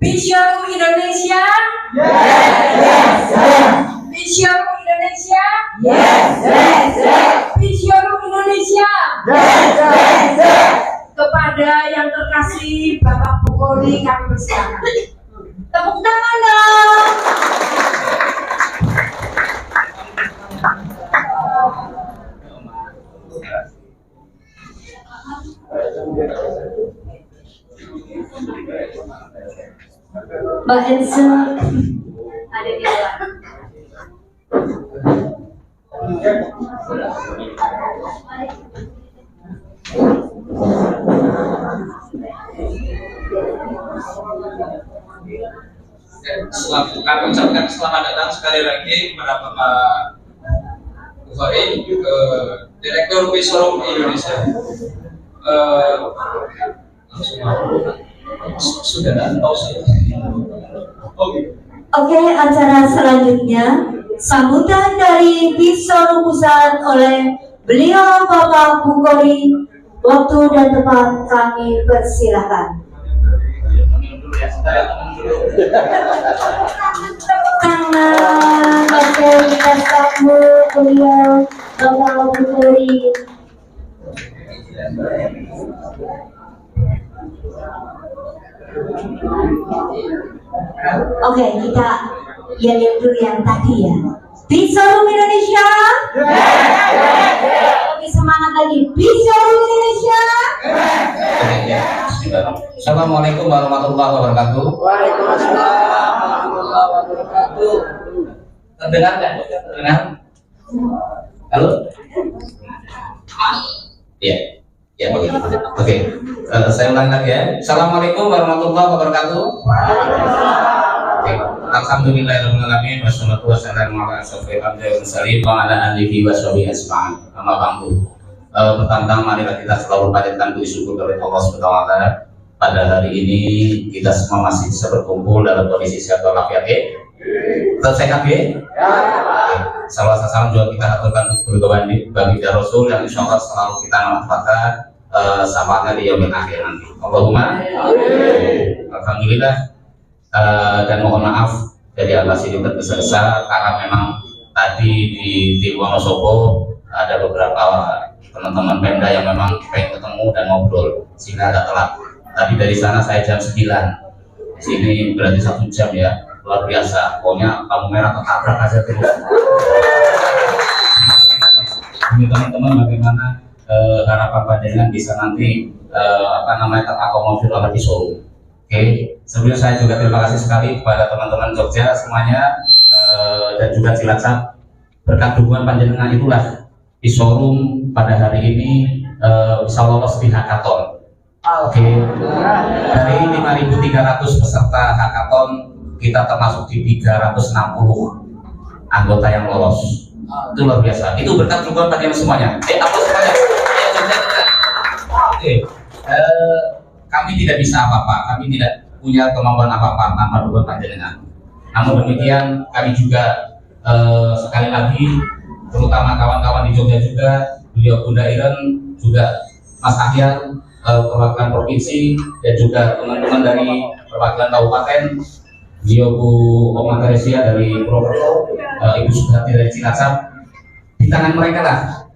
Showroom Indonesia? Yes. Showroom Indonesia? Yes. Showroom Indonesia? Yes. Kepada yang terkasih Bapak Bukori kami persilakan. Tepuk tangan dong. Mbak Elsa ada di luar. Kami ucapkan selamat datang sekali lagi kepada Bapak Bukori, Direktur Showroom Indonesia. Sudah tahu sih. Oke, acara selanjutnya sambutan dari Showroom Pusat oleh beliau Bapak Bukori. Waktu dan tempat kami persilakan. Tangan, oke, kita sambut beliau Bapak Bukori. Oke, kita lihat dulu yang tadi ya. Showroom Indonesia. Lebih semangat lagi. Showroom Indonesia. Assalamualaikum warahmatullahi wabarakatuh. Waalaikumsalam warahmatullahi wabarakatuh. Terdengar nggak? Terdengar? Halo? Iya. Ya, oke. Saya ulang lagi ya. Assalamualaikum warahmatullahi wabarakatuh. Oke. Alhamdulillahirrahmanirrahim. Wassalatu wassalamu ala asyrofil anbiya'i wal mursalin wa ala alihi wa sahbihi ajma'in. Amma ba'du. Pertama, marilah kita selalu panjatkan puji syukur kepada Allah Subhanahu wa taala. Pada hari ini kita semua masih bisa berkumpul dalam kondisi sehat walafiat. Tetap sehat ya. Salam salam juga kita aturkan berdoa bagi Rasul yang insya Allah selalu kita manfaatkan syafaatnya di yaumil akhir nanti. Allahumma alhamdulillah. Dan mohon maaf dari atas ini terbesar karena memang tadi di Wonosobo ada beberapa teman-teman Pemda yang memang pengen ketemu dan ngobrol sehingga agak telat. Tadi dari sana saya jam 9, di sini berarti 1 jam ya, luar biasa. Pokoknya lampu merah ketabrak aja terus. Ini teman-teman bagaimana harapan panjenengan bisa nanti terakomodir oleh showroom. Oke, sebelumnya saya juga terima kasih sekali kepada teman-teman Jogja semuanya dan juga Cilacap. Berkat dukungan panjenengan itulah di showroom pada hari ini bisa lolos di hackathon. Oke, dari 5.300 peserta hackathon kita termasuk di 360 anggota yang lolos. Itu luar biasa. Itu berkat dukungan panjenengan semuanya. Aplaus semuanya. Oke. Kami tidak bisa apa-apa, kami tidak punya kemampuan apa-apa tanpa dukungan panjenengan. Namun demikian, kami juga sekali lagi, terutama kawan-kawan di Jogja juga, beliau Bunda Iren, juga Mas Ahyar, perwakilan provinsi, dan juga teman-teman dari perwakilan kabupaten, beliau Bu Oma Teresia dari Purwokerto, Ibu Sugati dari Cilacap. Di tangan mereka lah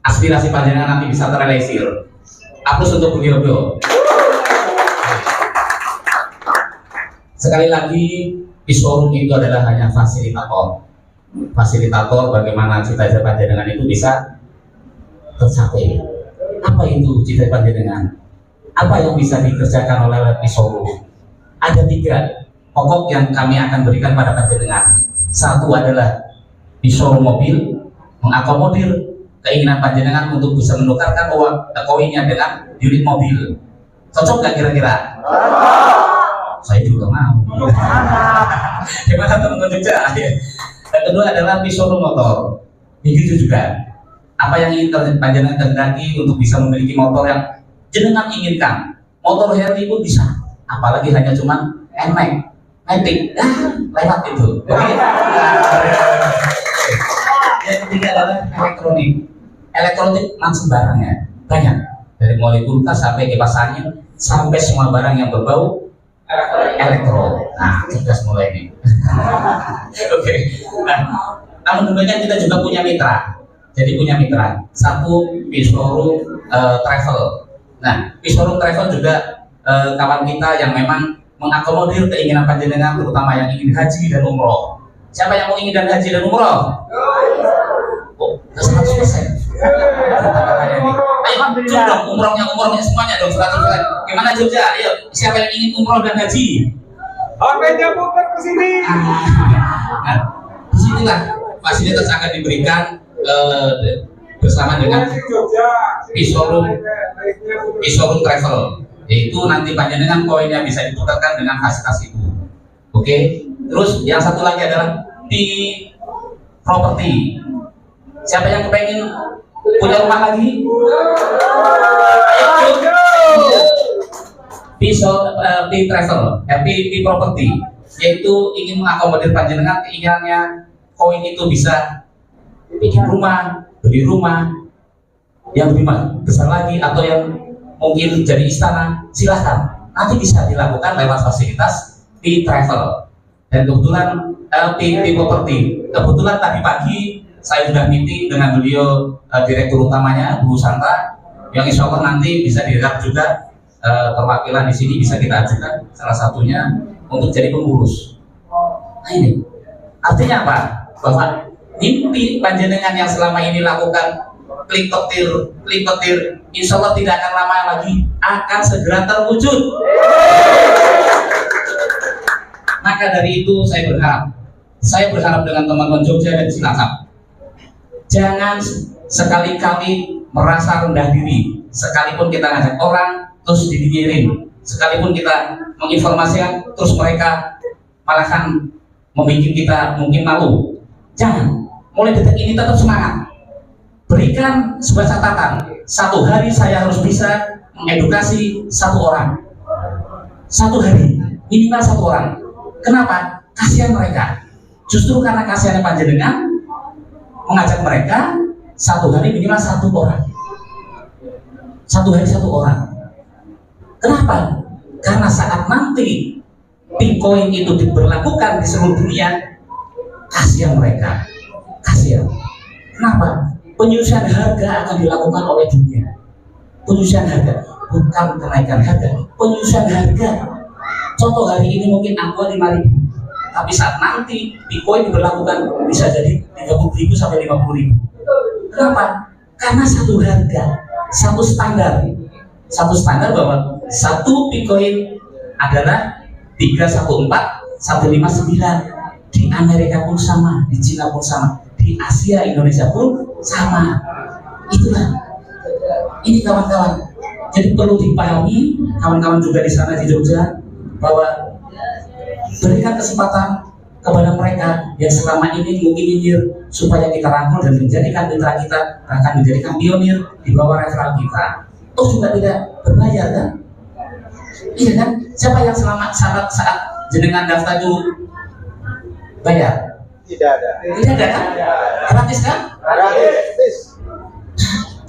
aspirasi panjenengan nanti bisa terrealisir. Aplaus untuk beliau-beliau. Sekali lagi, showroom itu adalah hanya fasilitator. Fasilitator bagaimana cita-cita panjenengan itu bisa tercapai. Apa itu cita-cita panjenengan? Apa yang bisa dikerjakan oleh showroom? Ada 3 pokok yang kami akan berikan pada panjenengan. Satu adalah showroom mobil, mengakomodir keinginan panjenengan untuk bisa menukarkan koinnya dengan unit mobil. Cocok nggak kira-kira? Saya juga mau. Gimana teman-teman Jogja? Yang kedua adalah showroom motor. Begitu juga. Apa yang ingin panjenengan kehendaki untuk bisa memiliki motor yang jenengan inginkan. Motor Harley pun bisa. Apalagi hanya cuman NMAX, Matic, lewat itu. Oke. Yang ketiga adalah elektronik. Elektronik macam barangnya banyak. Dari mulai kulkas sampai kipas angin sampai semua barang yang berbau elektro. Nah, cerdas mulai ini. Oke. Nah, namun demikian kita juga punya mitra. Jadi punya mitra. Satu Pisorum Travel. Nah, Pisorum Travel juga kawan kita yang memang mengakomodir keinginan panjenengan, terutama yang ingin haji dan umroh. Siapa yang mau ingin dan haji dan umroh? Oh, 100%. Katanya nih. Ayo, coba dong umrohnya semuanya dong 100%. Gimana Jogja? Ayo, siapa yang ingin umroh dan haji? HP-nya putar ke sini. Nah, disinilah fasilitas akan diberikan bersama dengan Pisorum Travel, yaitu nanti panjenengan koinnya bisa ditukarkan dengan fasilitas itu. Oke. Terus yang satu lagi adalah di properti. Siapa yang kepengen punya rumah lagi? Ayo, Travel, Property, yaitu ingin mengakomodir panjenengan keinginannya koin itu bisa bikin rumah, beli rumah yang lebih besar lagi atau yang mungkin jadi istana, silahkan. Nanti bisa dilakukan lewat fasilitas Travel. Dan kebetulan Property. Kebetulan tadi pagi saya sudah meeting dengan beliau direktur utamanya Bu Santa, yang insya Allah nanti bisa dilihat juga perwakilan di sini bisa kita ajukan salah satunya untuk jadi pengurus. Nah ini artinya apa? Bahwa mimpi panjenengan yang selama ini lakukan klik petir, insya Allah tidak akan lama lagi akan segera terwujud. Maka dari itu saya berharap dengan teman-teman Jogja dan Cilacap, jangan sekali-kali merasa rendah diri. Sekalipun kita ngajak orang terus dididirin, sekalipun kita menginformasikan terus mereka malahan membuat kita mungkin malu. Jangan. Mulai detik ini tetap semangat. Berikan sebuah catatan. Satu hari saya harus bisa mengedukasi satu orang. Satu hari minimal satu orang. Kenapa? Kasihan mereka. Justru karena kasihannya panjenengan mengajak mereka satu hari minimal satu orang. Satu hari satu orang. Kenapa? Karena saat nanti Bitcoin itu diberlakukan di seluruh dunia, kasihan mereka. Kasihan. Kenapa? Penyusian harga akan dilakukan oleh dunia. Penyusian harga, bukan kenaikan harga. Penyusian harga. Contoh hari ini mungkin Aqua 5.000, tapi saat nanti Bitcoin diberlakukan bisa jadi 30.000 sampai 50.000. Kenapa? Karena satu harga, satu standar bahwa satu Bitcoin adalah 314, 159. Di Amerika pun sama, di Cina pun sama, di Asia Indonesia pun sama. Itulah. Ini kawan-kawan. Jadi perlu dipahami kawan-kawan juga di sana di Jogja, bahwa berikan kesempatan kepada mereka yang selama ini mungkin nyinyir, supaya kita rangkul dan menjadikan mitra kita, akan menjadikan pionir di bawah referral kita. Toh juga tidak berbayar kan? Iya kan? Siapa yang selama saat jenengan daftar itu bayar? Tidak ada. Tidak ada kan? Gratis kan? Gratis.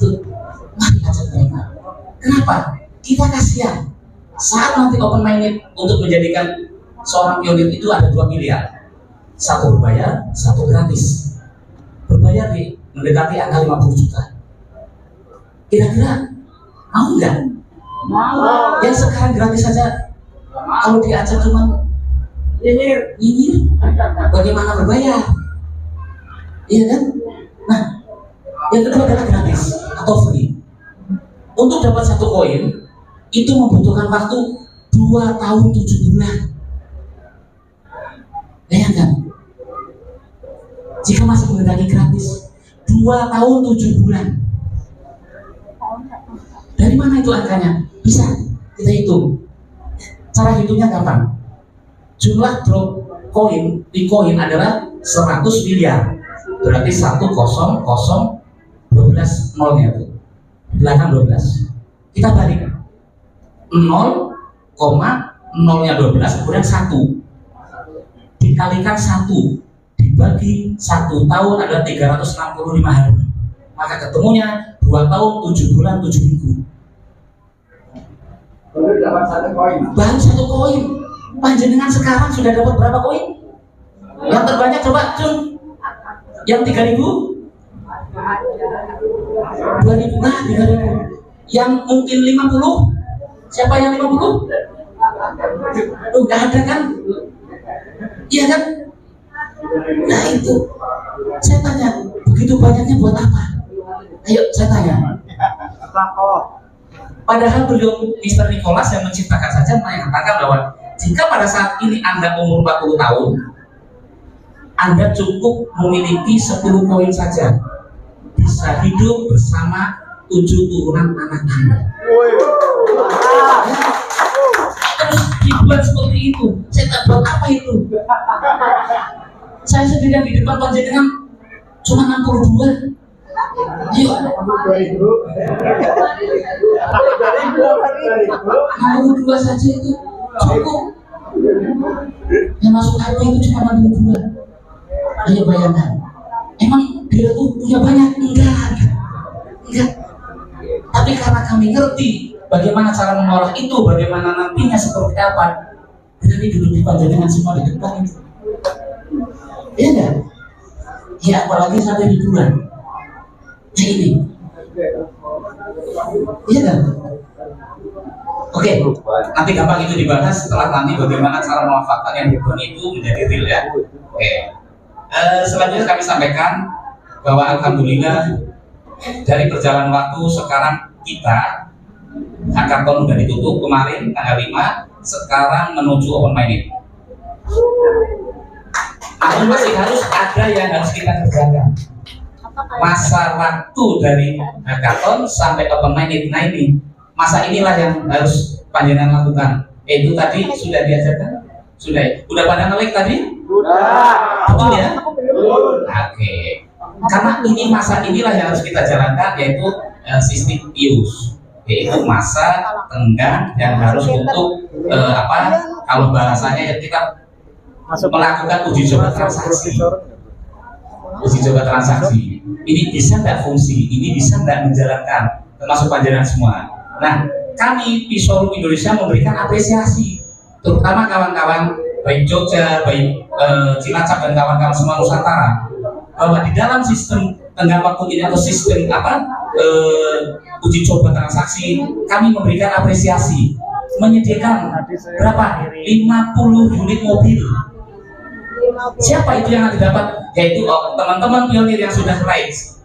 Tuh, mari ajak mereka. Kenapa? Kita kasihan. Saat nanti open minded untuk menjadikan seorang pionir itu ada dua pilihan. Satu berbayar, satu gratis. Berbayar mendekati angka 50 juta. Kira-kira mau nggak? Mau. Yang sekarang gratis saja, kalau diajak cuma nyinyir, bagaimana berbayar? Iya kan? Nah, yang kedua adalah gratis atau free. Untuk dapat satu koin itu membutuhkan waktu 2 tahun 7 bulan. Bayangkan, jika masih menghendaki gratis 2 tahun 7 bulan. Dari mana itu angkanya? Bisa kita hitung. Cara hitungnya gampang. Jumlah drop koin di koin adalah 100 miliar. Berarti 100 nolnya itu. Belakang 12. Kita balik. 0,0-nya 12 kemudian 1 dikalikan 1 dibagi 1 tahun adalah 365 hari, maka ketemunya 2 tahun 7 bulan 7 minggu. Baru satu koin Panjenengan sekarang sudah dapat berapa koin? Yang terbanyak coba Jun. Yang 3.000? 2.000, nah 3.000. Yang mungkin 50? Siapa yang 50? Nggak ada kan? Iya kan? Nah itu, saya tanya, begitu banyaknya buat apa? Ayo saya tanya. Padahal beliau Mr. Nicholas yang menciptakan saja mengatakan bahwa jika pada saat ini Anda umur 40 tahun, Anda cukup memiliki 10 koin saja, bisa hidup bersama 7 turunan anak Anda. Terus dibuat seperti itu, saya tak buat apa itu? Saya sendirian di depan panjenengan cuma 62. Ayo, 62 saja itu cukup. Yang masuk hati itu cuma 62. Ayo bayangkan, emang dia tuh punya banyak? Enggak. Tapi karena kami ngerti bagaimana cara mengolah itu, bagaimana nantinya seperti apa, kami duduk di panjenengan semua di depan itu. Iya enggak? Ya apalagi sampai hiburan. Nah ini, iya kan? Oke, nanti gampang itu dibahas setelah nanti bagaimana cara memanfaatkan yang ribuan itu menjadi real ya. Oke, selanjutnya kami sampaikan bahwa alhamdulillah dari perjalanan waktu sekarang kita hackathon sudah ditutup kemarin tanggal 5, sekarang menuju open minded. Namun masih harus ada yang harus kita kerjakan. Masa waktu dari hackathon sampai open minded, nah ini masa inilah yang harus panjenengan lakukan. Itu tadi sudah diajarkan? Sudah pada ngelik tadi? Betul ya? Oke. Karena ini masa inilah yang harus kita jalankan, yaitu sistem use, yaitu masa tenggang yang harus untuk kalau bahasanya kita melakukan uji coba transaksi. Uji coba transaksi ini bisa nggak fungsi, ini bisa nggak menjalankan, termasuk panjenengan semua. Nah, kami di Showroom Indonesia memberikan apresiasi, terutama kawan-kawan baik Jogja, baik Cilacap dan kawan-kawan semua Nusantara, bahwa di dalam sistem tenggang waktu ini atau sistem uji coba transaksi, kami memberikan apresiasi, menyediakan berapa? 50 unit mobil. Siapa itu yang didapat? Yaitu teman-teman pionir yang sudah likes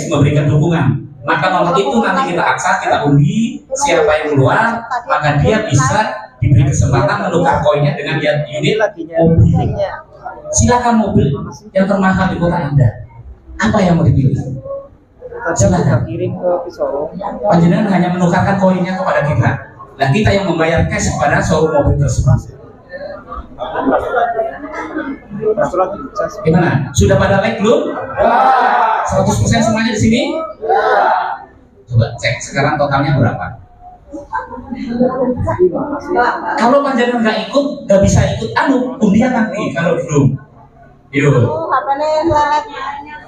memberikan dukungan. Maka nomor itu nanti kita akses, kita undi, siapa yang keluar, maka dia bisa diberi kesempatan menukar koinnya dengan unit mobil. Silakan mobil yang termahal di kota Anda. Apa yang mau dipilih? Silakan. Panjenengan hanya menukarkan koinnya kepada kita. Nah, kita yang membayar cash kepada showroom mobil tersebut. Gimana? Sudah pada like belum? 100% semuanya di sini? Coba cek sekarang totalnya berapa? Kalau panjenengan nggak ikut, nggak bisa ikut undian nanti kalau belum. Yuk.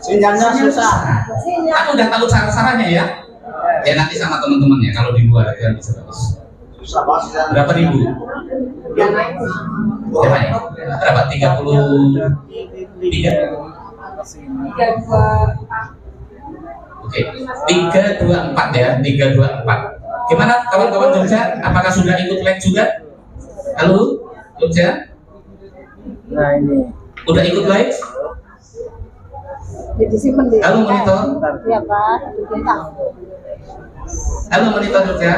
Sinyalnya susah. Aku udah tahu cara-caranya ya. Ya nanti sama teman-temannya kalau di luar aja bisa bagus. Berapa ribu? Berapa nih? Berapa? 33? 324. Oke, 324 ya, 324. Gimana kawan-kawan Jogja? Apakah sudah ikut live juga? Halo, Jogja? Nah ini. Udah ikut live? Halo monitor? Iya Pak, Halo monitor Jogja?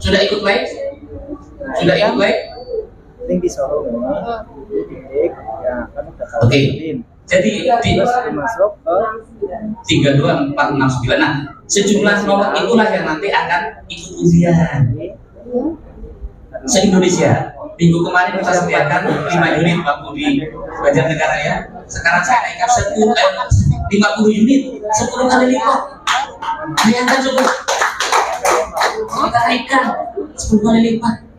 Sudah ikut live? Sudah ikut live? Link di showroom Oke. Jadi di masuk ke 32469. Nah, sejumlah nomor itulah yang nanti akan ikut ujian se-Indonesia. Minggu kemarin kita sediakan 5 unit waktu di Banjarnegara ya. Sekarang saya naikkan 50 unit, 10 kali lipat. Bayangkan cukup. Kita naikkan 10 kali lipat.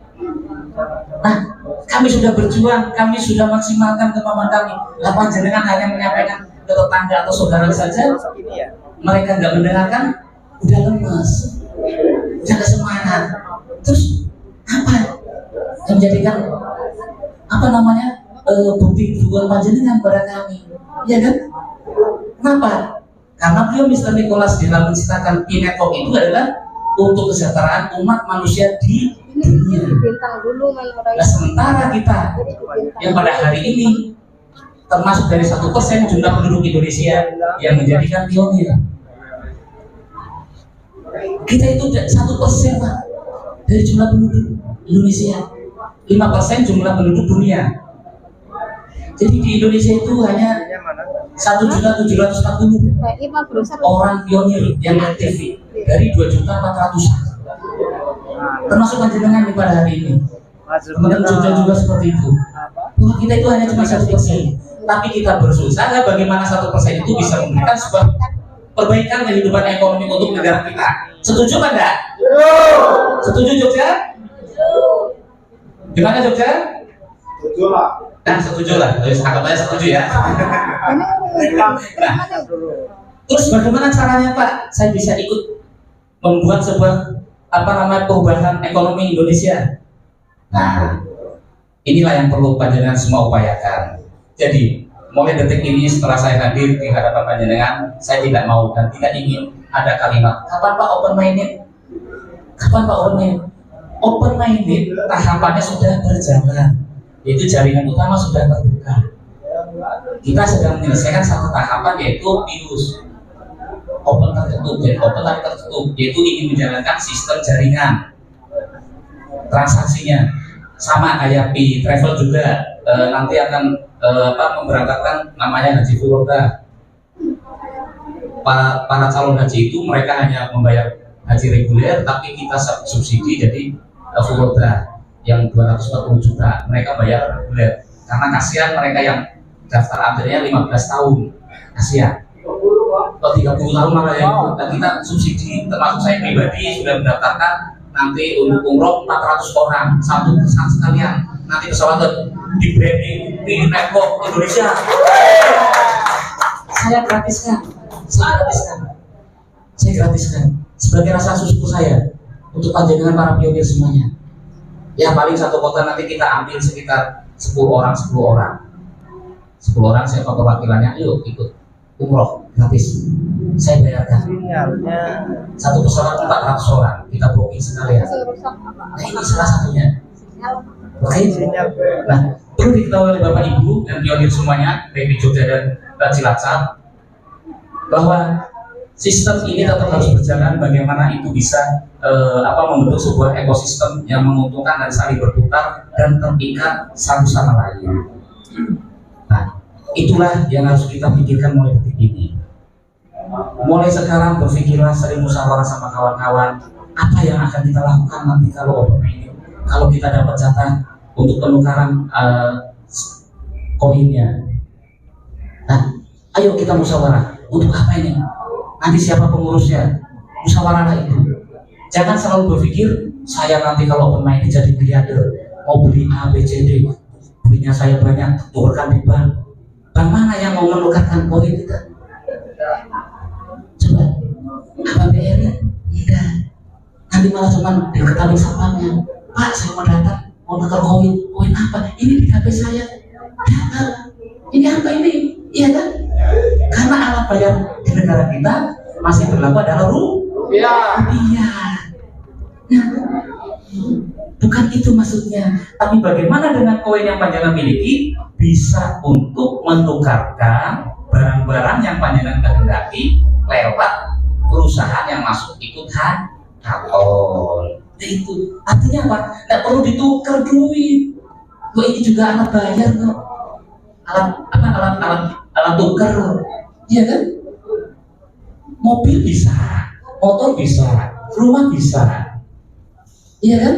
Nah, kami sudah berjuang, kami sudah maksimalkan kemampuan kami. Lapan jenengan hanya menyampaikan ke tetangga atau saudara saja, mereka nggak mendengarkan, udah lemes, udah kesemangat. Terus apa yang menjadikan apa namanya bukti dukungan panjenengan pada kami, ya kan? Kenapa? Karena beliau Mr. Nicholas di dalam menciptakan Pinetop itu adalah untuk kesejahteraan umat manusia di dunia. Bintang dulu Nah, sementara kita yang pada hari ini termasuk dari 1% jumlah penduduk Indonesia yang menjadikan pionir. Kita itu 1% Pak dari jumlah penduduk Indonesia, 5% jumlah penduduk dunia. Jadi di Indonesia itu hanya 1.740.000 orang pionir yang aktif dari 2.400.000. Termasuk panjenengan pada hari ini. Teman-teman juga seperti itu. Bahwa kita itu hanya cuma 1%, tapi kita berusaha bagaimana 1% itu bisa memberikan sebuah perbaikan kehidupan ekonomi untuk negara kita. Setuju kan enggak? Setuju Jogja? Gimana Jogja? Setuju lah. Nah, setuju lah. Anggap aja setuju ya. Nah, terus bagaimana caranya Pak? Saya bisa ikut membuat sebuah perubahan ekonomi Indonesia. Nah, inilah yang perlu panjenengan semua upayakan. Jadi, mulai detik ini setelah saya hadir di hadapan panjenengan, saya tidak mau dan tidak ingin ada kalimat, kapan Pak open minded? Kapan Pak open minded? Open minded tahapannya sudah berjalan, yaitu jaringan utama sudah terbuka. Kita sedang menyelesaikan satu tahapan yaitu BIUS, open tertutup, jadi open tapi tertutup, yaitu ingin menjalankan sistem jaringan transaksinya sama kayak Pi Travel juga nanti akan memberangkatkan namanya Haji Furoda. Para calon haji itu mereka hanya membayar haji reguler, tapi kita subsidi jadi Furoda yang 240 juta mereka bayar reguler, karena kasihan mereka yang daftar antrinya 15 tahun, kasihan. Kalau 30 tahun malah yang kita subsidi, termasuk saya pribadi sudah mendaftarkan nanti untuk umroh 400 orang, satu pesan sekalian, nanti pesawat di branding di network Indonesia. Saya gratiskan sebagai rasa syukur saya untuk panjenengan para pionir semuanya. Ya paling satu kota nanti kita ambil sekitar 10 orang siapa perwakilannya, ayo ikut umroh gratis, saya bayarkan. Satu pesawat 400 orang kita booking sekalian. Nah ini salah satunya. Oke. Nah perlu diketahui oleh Bapak Ibu dan pionir semuanya, baik di Jogja dan Cilacap, bahwa sistem ini tetap harus berjalan. Bagaimana itu bisa membentuk sebuah ekosistem yang menguntungkan dan saling berputar dan terikat satu sama lain. Nah, itulah yang harus kita pikirkan mulai detik ini. Mulai sekarang berpikirlah, sering musyawarah sama kawan-kawan, apa yang akan kita lakukan nanti kalau kalau kita dapat jatah untuk penukaran koinnya. Nah, ayo kita musyawarah. Untuk apa ini? Nanti siapa pengurusnya? Musyawarahlah itu. Jangan selalu berpikir saya nanti kalau open minded jadi miliarder, mau beli A, B, C, D, duitnya saya banyak, tukarkan di bank. Bank mana yang mau menukarkan koin kita? Coba, apa BRI? Tidak. Nanti malah cuma diketahui sapamnya. Pak, saya mau datang, mau tukar koin apa? Ini di HP saya. Datang. Ini apa ini? Iya kan? Karena alat bayar di negara kita masih berlaku adalah rupiah. Nah, bukan itu maksudnya. Tapi bagaimana dengan koin yang panjenengan miliki bisa untuk menukarkan barang-barang yang panjenengan kehendaki lewat perusahaan yang masuk ikut kantor. Itu artinya apa? Tidak perlu ditukar duit. Kok ini juga alat bayar kok. Alat tukar, iya kan? Mobil bisa, motor bisa, rumah bisa, iya kan?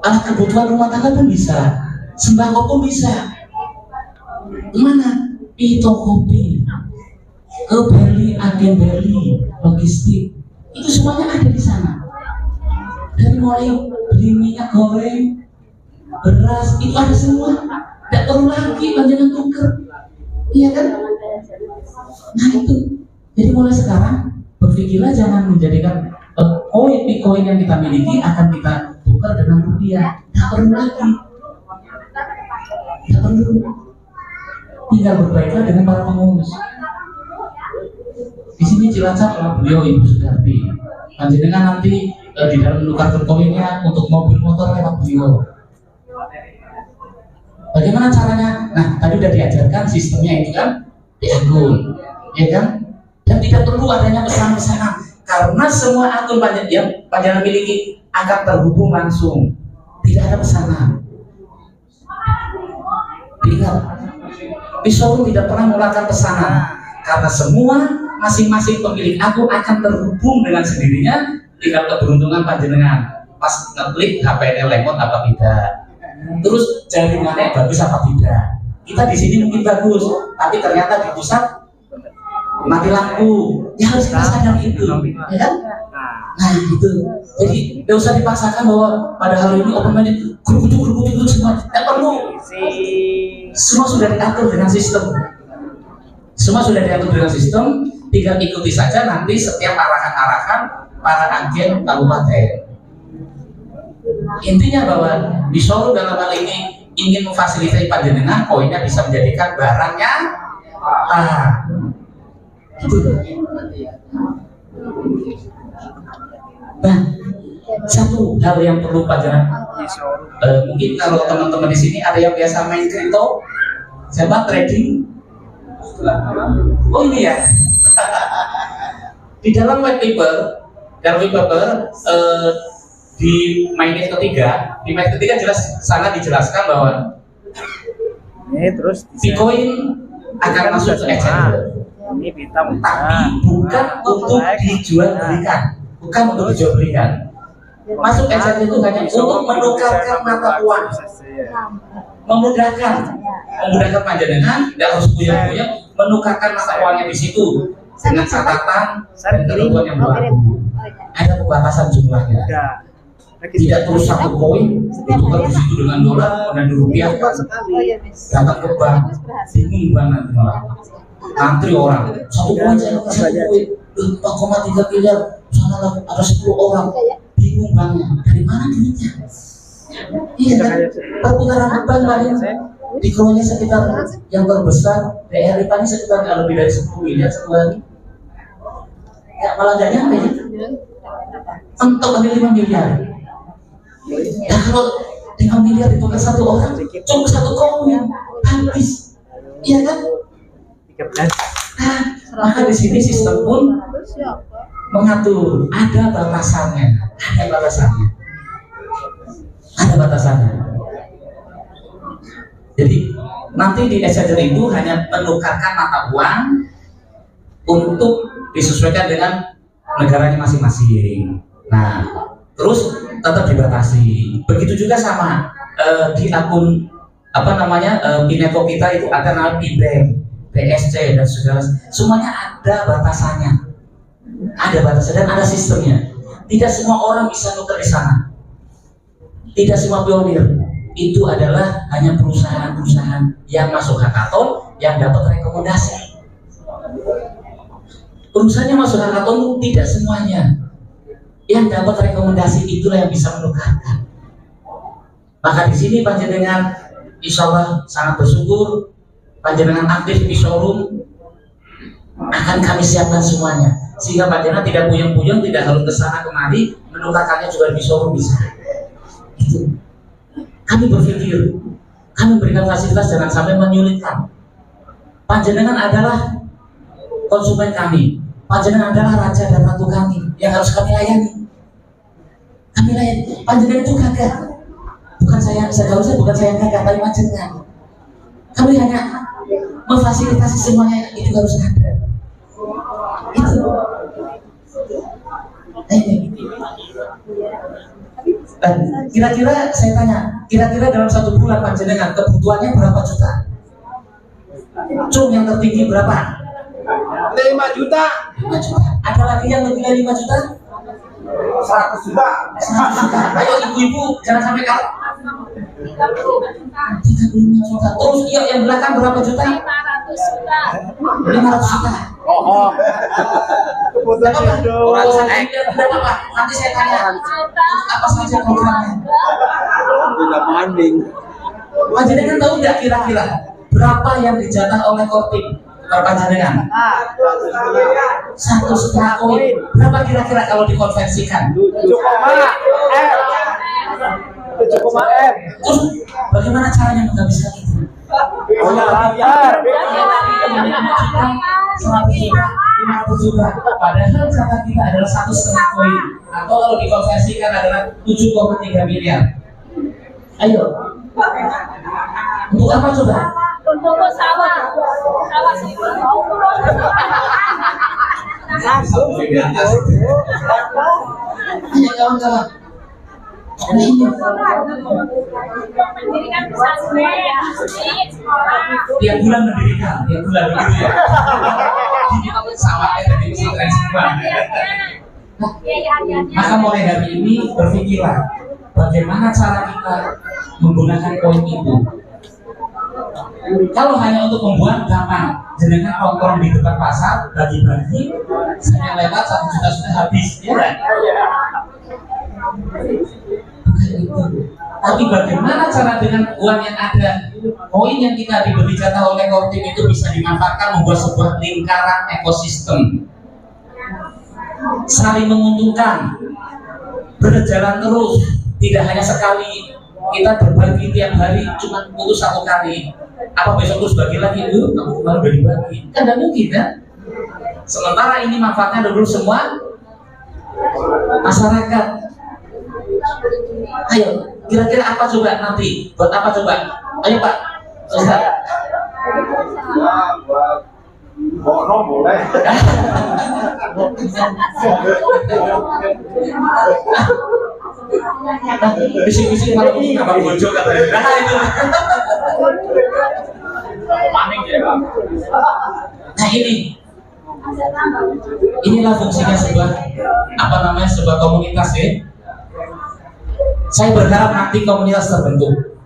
Alat kebutuhan rumah tangga pun bisa, sembako pun bisa. Mana? Di Tokopedia, ke Beli, agen Beli, logistik, itu semuanya ada di sana. Dari mulai beli minyak goreng, beras, itu ada semua. Tidak perlu lagi panjangan tuker, iya kan? Nah itu, jadi mulai sekarang berpikirlah jangan menjadikan koin yang kita miliki akan kita ditukar dengan rupiah, tak perlu lagi, tak perlu, tinggal berbaiklah dengan para pengurus. Di sini Cilacap adalah beliau Ibu Sudarti. Panjenengan nanti di dalam menukarkan koinnya untuk mobil motor lewat beliau. Bagaimana caranya? Nah, tadi udah diajarkan sistemnya itu kan di akun, ya kan? Dan tidak perlu adanya pesan-pesanan karena semua akun yang panjenengan miliki akan terhubung langsung, tidak ada pesanan. Ingat, P-Showroom tidak pernah mengeluarkan pesanan karena semua masing-masing pemilik akun akan terhubung dengan sendirinya. Tinggal keberuntungan panjenengan pas ngeklik HP-nya lemot apa tidak, terus jaringannya bagus apa tidak. Kita di sini mungkin bagus, tapi ternyata di pusat mati lampu. Ya harus kita sadar itu, ya kan? Nah itu, jadi tidak usah dipaksakan bahwa pada hari ini open minded grup semua, tidak perlu. Semua sudah diatur dengan sistem. Semua sudah diatur dengan sistem, tinggal ikuti saja nanti setiap arahan-arahan para agen kabupaten. Intinya bahwa di Solo dalam hal ini ingin memfasilitasi panjenengan koinnya bisa menjadikan barangnya Nah, satu hal yang perlu panjenengan mungkin kalau teman-teman di sini ada yang biasa main kripto, siapa trading? Oh ini ya. Di dalam white paper di match ketiga jelas sangat dijelaskan bahwa terus Bitcoin akan masuk ke exchange, ini kita tapi bukan untuk dijual belikan, masuk exchange itu hanya untuk menukarkan mata uang, memudahkan panjenengan, tidak harus puyeng-puyeng menukarkan mata uangnya di situ dengan catatan dan ketentuan yang berlaku. Ada pembatasan jumlahnya. Tidak terus satu koin ditukar di situ dengan dolar dan rupiah. Datang ke bank, bingung banget malah. Antri orang, satu koin saya kasih satu koin 4,3 miliar, sana ada 10 orang, bingung banget. Dari mana duitnya? Iya kan? Perputaran bank banyak. Dikelola sekitar yang terbesar daerah ini sekitar lebih dari 10 miliar satu hari. Ya malah gak nyampe ya. Untuk ada 5 miliar. Ya kalau 5 miliar ditukar satu orang, cuma satu koin habis, iya kan? Nah, maka di sini sistem pun mengatur ada batasannya. Jadi nanti di exchange itu hanya menukarkan mata uang untuk disesuaikan dengan negaranya masing-masing. Nah, terus tetap dibatasi. Begitu juga sama di akun Pineco kita itu ada namanya P-Bank, PSC dan segala, semuanya ada batasannya. Ada batasannya dan ada sistemnya. Tidak semua orang bisa nuker di sana. Tidak semua pionir. Itu adalah hanya perusahaan-perusahaan yang masuk hackathon yang dapat rekomendasi. Perusahaannya masuk hackathon tidak semuanya. Yang dapat rekomendasi itulah yang bisa menukarkan. Maka di sini panjenengan insya Allah sangat bersyukur, panjenengan aktif di showroom akan kami siapkan semuanya, sehingga panjenengan tidak puyeng-puyeng, tidak harus kesana kemari, menukarkannya juga di showroom bisa. Itu. Kami berpikir, kami berikan fasilitas jangan sampai menyulitkan. Panjenengan adalah konsumen kami. Panjenengan adalah raja dan ratu kami yang harus kami layani. Kami layani. Panjenengan itu gagah. Bukan saya bukan saya yang gagah, tapi panjenengan. Kami hanya memfasilitasi semuanya, itu harus ada. Itu. Kira-kira saya tanya, kira-kira dalam 1 bulan panjenengan kebutuhannya berapa juta? Cung yang tertinggi berapa? 5 juta. 5 juta. Ada lagi yang lebih dari 5 juta? 100 juta. 100 juta. Ayo ibu-ibu jangan sampai kalah. 35 juta. Terus yang belakang berapa juta? 500 juta. Oh. Kebutuhan itu. Berapa Pak? Nanti saya tanya. Apa saja programnya? Tidak banding. Panjenengan tahu nggak kira-kira berapa yang dijatah oleh Kortim Panjenengan? 1,5 koin. Berapa kira-kira kalau dikonversikan? 7,M. Terus bagaimana caranya menghabiskan itu? Oh ya, lancar. 100 juta, 500 juta. Padahal kata kita adalah 1,5 koin. Atau kalau dikonversikan adalah 7,3 miliar. Ayo. Untuk apa coba? Untuk sawah. Sawah sih. Ayo kawan-kawan. Mendirikan pesantren, Tiap bulan mendirikan, tiap bulan begitu ya. Sawahnya dari pesantren semua. Maka mulai hari ini berpikirlah bagaimana cara kita menggunakan koin itu. Kalau hanya untuk membuat gampang, jenengan nongkrong di depan pasar, bagi-bagi, saya lewat 1 juta sudah habis, ya kan? Tapi bagaimana cara dengan uang yang ada, koin yang kita diberi jatah oleh Kortim itu bisa dimanfaatkan membuat sebuah lingkaran ekosistem saling menguntungkan, berjalan terus, tidak hanya sekali kita berbagi tiap hari cuma putus 1 kali, apa besok terus bagi lagi dulu, kamu kemarin udah dibagi, kan tidak mungkin kan? Sementara ini manfaatnya dulu semua masyarakat. Ayo, kira-kira apa coba nanti? Buat apa coba? Ayo Pak, Ustaz. Bono boleh. Bisik-bisik kalau ngapa bojo katanya. Nah itu. Panik ya Pak. Nah inilah fungsinya sebuah sebuah komunitas ya. Saya berharap nanti komunitas terbentuk.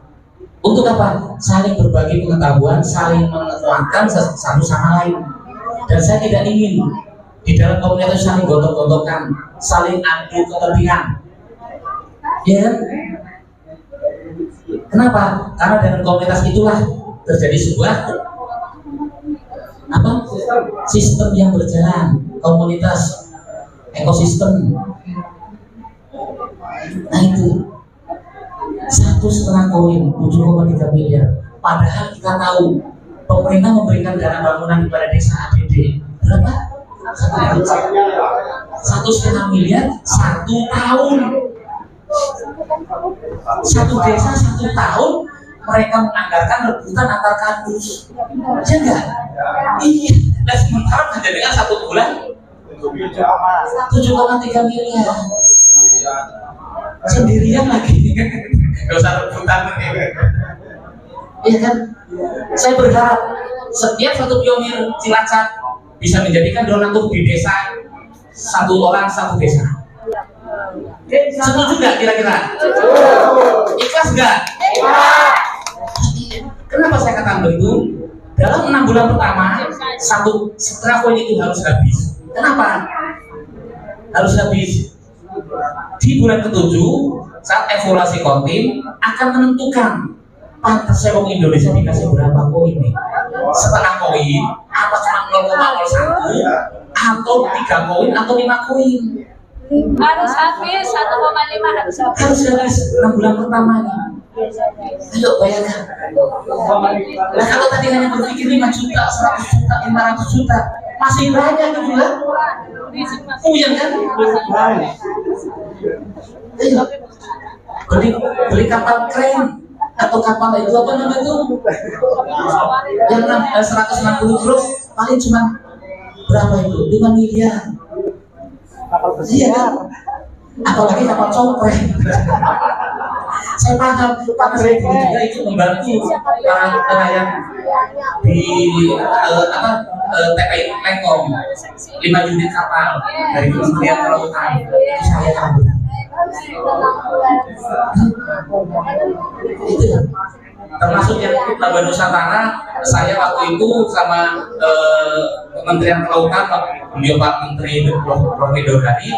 Untuk apa? Saling berbagi pengetahuan, saling menguatkan satu sama lain. Dan saya tidak ingin di dalam komunitas saling gontok-gontokan, saling adu kelebihan. Ya? Kenapa? Karena dengan komunitas itulah terjadi sebuah sistem yang berjalan, komunitas, ekosistem. Nah itu 1,5 koin 7,3 miliar. Padahal kita tahu pemerintah memberikan dana bangunan kepada desa APD berapa? 1,5 miliar 1 tahun. 1 desa 1 tahun mereka menganggarkan rebutan antar kardus. Ya enggak? Iya. Dan sementara menjadikan 1 bulan 7,3 miliar. Sendirian lagi. Gak usah rebutan nih. Iya kan? Saya berharap setiap 1 pionir Cilacap bisa menjadikan donatur di desa 1 orang 1 desa. Setuju nggak kira-kira? Ikhlas nggak? Kenapa saya katakan begitu? Dalam 6 bulan pertama, 1,5 koin itu harus habis. Kenapa? Harus habis. Di bulan ke-7 saat evaluasi Kortim akan menentukan pantas wong Indonesia dikasih berapa koin nih, 1/2 koin apa cuma 0,01 atau 3 koin atau 5 koin. Harus habis 1,5 harus habis 6 bulan pertama nih. Ayo bayangkan. Nah kalau tadi hanya berpikir 5 juta, 100 juta, 500 juta masih banyak gitu lah. Puyeng kan? Ayo beli kapal keren atau kapal itu apa namanya itu yang 160 terus paling cuma berapa itu 5 miliar. Iya kan? Apalagi kapal copret. Saya paham karena saya juga itu membantu para nelayan di TPI Lengkong 5 unit kapal dari Kementerian Kelautan itu saya ambil. Itu termasuk yang Pelabuhan Nusantara saya waktu itu sama Kementerian Kelautan, beliau Pak Menteri Prof. Hadi,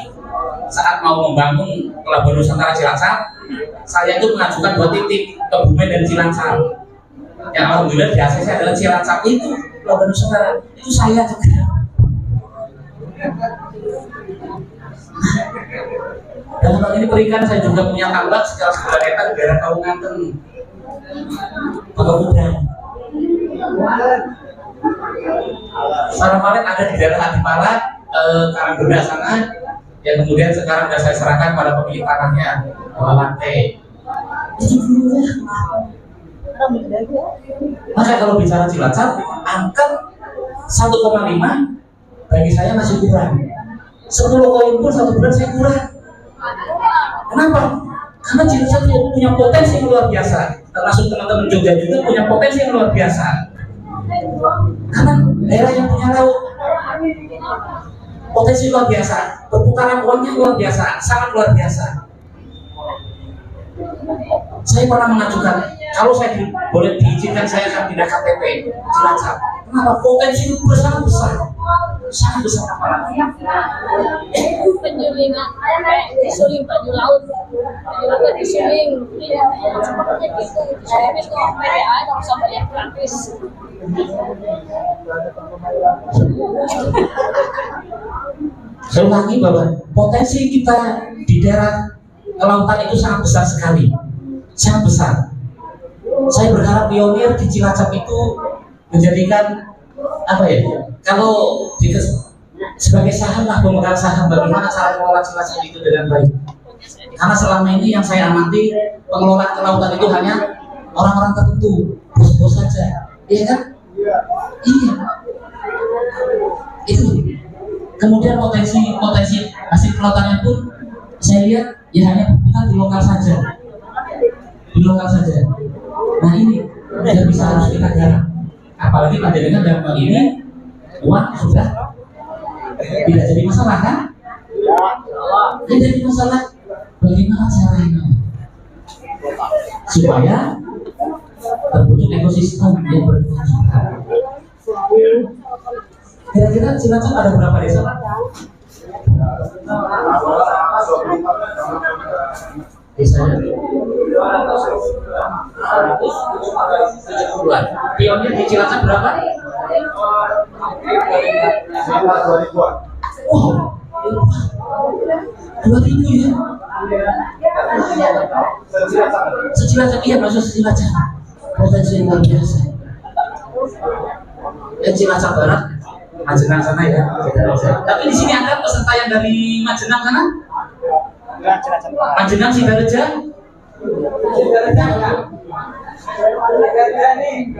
saat mau membangun Pelabuhan Nusantara Cilacap, saya itu mengajukan 2 titik, Kebumen dan Cilacap. Yang alhamdulillah di ACC adalah Cilacap itu Pelabuhan Nusantara, itu saya juga. Dalam hal ini perikanan saya juga punya tambak secara sukarela di daerah Kaunganten, Pemuda. Sarang Palet ada di daerah Adipara, Karangbenda sana, yang kemudian sekarang sudah saya serahkan pada pemilik tanahnya, lantai. Maka kalau bicara Cilacap, angka 1,5 bagi saya masih kurang. 10 koin pun 1 bulan saya kurang. Kenapa? Karena Cilacap punya potensi yang luar biasa. Termasuk teman-teman Jogja juga punya potensi yang luar biasa. Karena daerah yang punya laut, potensi luar biasa, perputaran uangnya luar biasa, sangat luar biasa. Saya pernah mengajukan, kalau saya boleh diizinkan saya akan pindah KTP Cilacap. Kenapa? Potensi itu sangat besar, sangat besar apalagi. Penyulingan, disuling baju laut, disuling, sepertinya gitu. Disuling itu PDA harus sampai yang gratis. Saya ulangi bahwa potensi kita di daerah kelautan itu sangat besar sekali, sangat besar. Saya berharap pionir di Cilacap itu menjadikan apa ya? Kalau sebagai saham lah, pemegang saham, bagaimana cara mengelola Cilacap itu dengan baik. Karena selama ini yang saya amati pengelolaan kelautan itu hanya orang-orang tertentu, bos-bos saja, iya kan? Iya. Itu. Kemudian potensi hasil kelautannya pun saya lihat ya hanya berputar di lokal saja, di lokal saja. Nah ini yang bisa harus kita garap. Apalagi pada dengan dalam hal ini uang sudah tidak jadi masalah kan? Tidak jadi masalah. Bagaimana caranya supaya terbentuk ekosistem yang berkelanjutan? Kira-kira Cilacap ada berapa desa? Desanya 170-an. Pionir di Cilacap berapa? 2000-an. Oh, 2000 ya? Secilacap, iya masuk Cilacap. Potensi yang luar biasa. Cilacap Barat, Majenang sana ya. Tapi di sini ada peserta yang dari Majenang sana? Majenang Sidareja?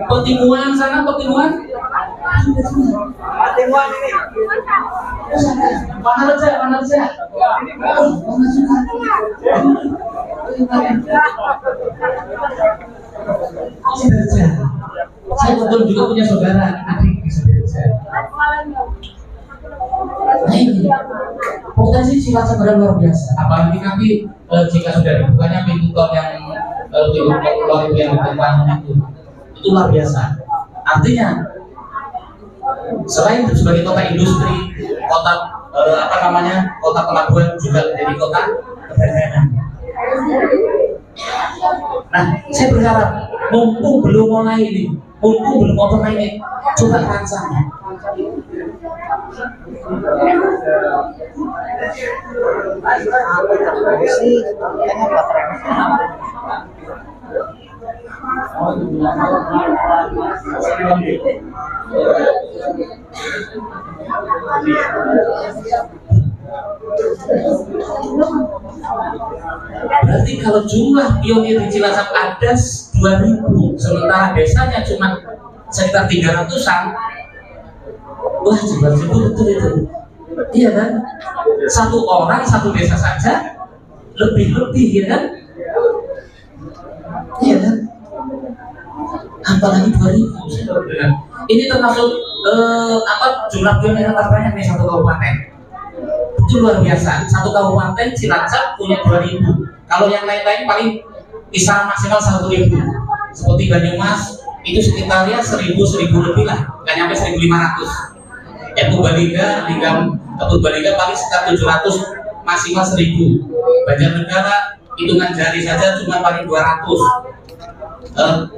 Petimuan sana, Petimuan? Pertemuan ini. Mana saja, mana saja? Sidareja. Saya betul juga punya saudara, adik di Sidareja. Nah ini potensi Cilacap luar biasa. Apalagi nanti jika sudah dibukanya pintu tol yang keluar itu yang dibangun itu luar biasa. Artinya selain sebagai kota industri, kota kota pelabuhan juga menjadi kota perdagangan. Nah, saya berharap mumpung belum mulai ini, mumpung belum open ini, coba rancang. Berarti kalau jumlah pionir di Cilacap ada 2000, sementara desanya cuma sekitar 300-an. Wah, jebak-jebak betul itu. Iya kan? Satu orang, satu desa saja lebih-lebih, ya kan? Iya kan? Apalagi 2000. Ini termasuk jumlah pionir yang terbanyak nih satu kabupaten. Itu luar biasa. Satu kabupaten Cilacap punya 2000. Kalau yang lain-lain paling kisaran maksimal 1000. Seperti Banyumas itu sekitarnya 1000 lebih lah, nggak nyampe 1500. Ya Purbalingga, Purbalingga paling sekitar 700, maksimal 1000. Banjarnegara hitungan jari saja cuma paling 200.